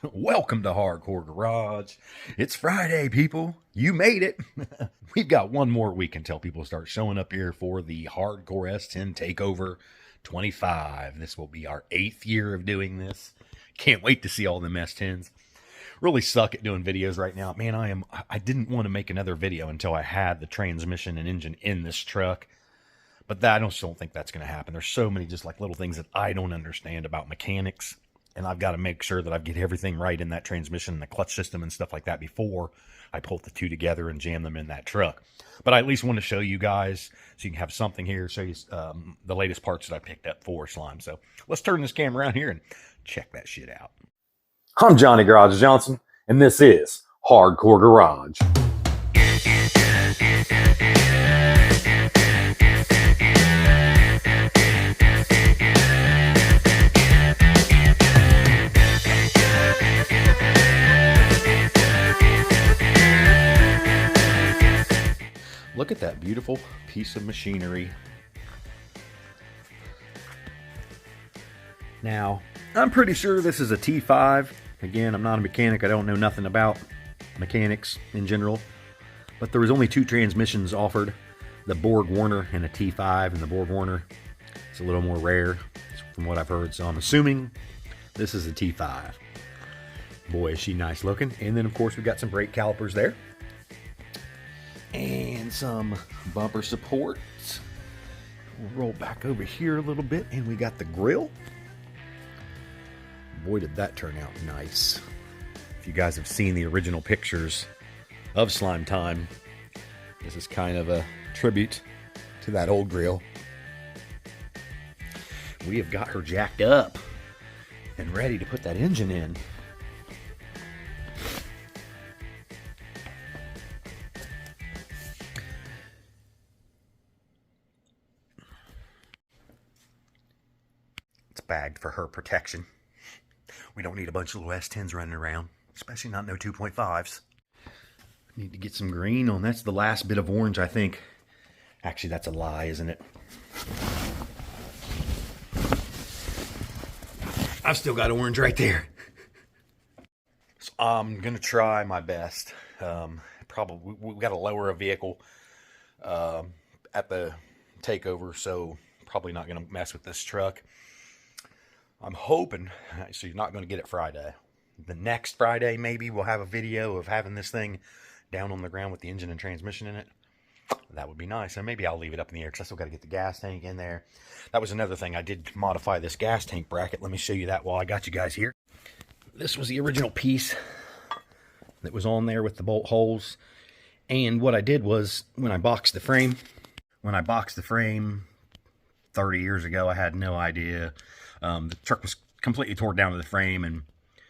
Welcome to Hardcore Garage. It's Friday, people. You made it. We've got one more week until people start showing up here for the Hardcore S10 Takeover 25. This will be our 8th year of doing this. Can't wait to see all them S10s. Really suck at doing videos right now. Man, I didn't want to make another video until I had the transmission and engine in this truck. But I just don't think that's going to happen. There's so many just like little things that I don't understand about mechanics. And I've got to make sure that I get everything right in that transmission and the clutch system and stuff like that before I pull the two together and jam them in that truck. But I at least want to show you guys so you can have something here, show you the latest parts that I picked up for Slime. So let's turn this camera around here and check that shit out. I'm Johnny Garage Johnson, and this is Hardcore Garage. Look at that beautiful piece of machinery. Now, I'm pretty sure this is a T5. Again, I'm not a mechanic. I don't know nothing about mechanics in general. But there was only two transmissions offered. The Borg-Warner and a T5. And the Borg-Warner is a little more rare from what I've heard. So I'm assuming this is a T5. Boy, is she nice looking. And then, of course, we've got some brake calipers there. And some bumper supports. We'll roll back over here a little bit, and we got the grill. Boy, did that turn out nice. If you guys have seen the original pictures of Slime Time, this is kind of a tribute to that old grill. We have got her jacked up and ready to put that engine in. Bagged for her protection. We don't need a bunch of little S10s running around, especially not no 2.5s. Need to get some green on. That's the last bit of orange, I think. Actually, that's a lie, isn't it? I've still got orange right there. So I'm gonna try my best. Probably we've got to lower a vehicle at the takeover, so probably not gonna mess with this truck. I'm hoping, so you're not going to get it Friday. The next Friday, maybe, we'll have a video of having this thing down on the ground with the engine and transmission in it. That would be nice. And maybe I'll leave it up in the air because I still got to get the gas tank in there. That was another thing. I did modify this gas tank bracket. Let me show you that while I got you guys here. This was the original piece that was on there with the bolt holes. And what I did was, when I boxed the frame 30 years ago, I had no idea. The truck was completely torn down to the frame and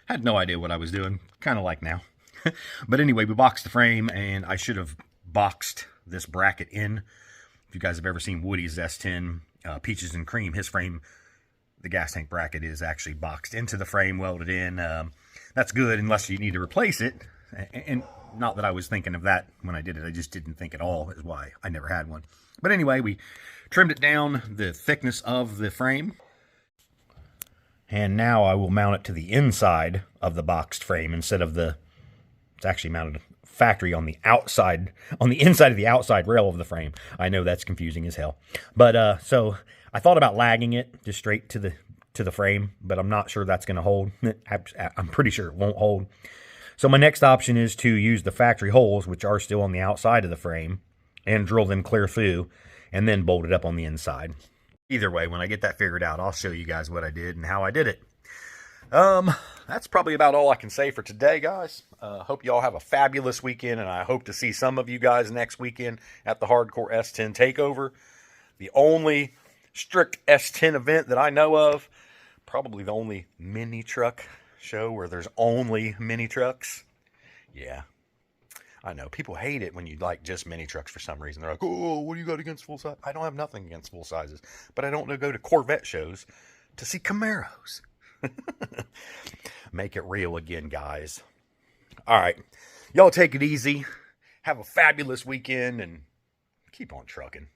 had no idea what I was doing, kind of like now. But anyway, we boxed the frame, and I should have boxed this bracket in. If you guys have ever seen Woody's S10 Peaches and Cream, his frame, the gas tank bracket is actually boxed into the frame, welded in. That's good unless you need to replace it. And not that I was thinking of that when I did it. I just didn't think at all, is why I never had one. But anyway, we trimmed it down the thickness of the frame. And now I will mount it to the inside of the boxed frame instead of it's actually mounted factory on the outside, on the inside of the outside rail of the frame. I know that's confusing as hell. But, so I thought about lagging it just straight to the frame, but I'm not sure that's going to hold. I'm pretty sure it won't hold. So my next option is to use the factory holes, which are still on the outside of the frame, and drill them clear through, and then bolt it up on the inside. Either way, when I get that figured out, I'll show you guys what I did and how I did it. That's probably about all I can say for today, guys. Hope you all have a fabulous weekend, and I hope to see some of you guys next weekend at the Hardcore S10 Takeover. The only strict S10 event that I know of. Probably the only mini truck show where there's only mini trucks. Yeah. I know, people hate it when you like just mini trucks for some reason. They're like, oh, what do you got against full size? I don't have nothing against full sizes, but I don't go to Corvette shows to see Camaros. Make it real again, guys. All right, y'all take it easy. Have a fabulous weekend and keep on trucking.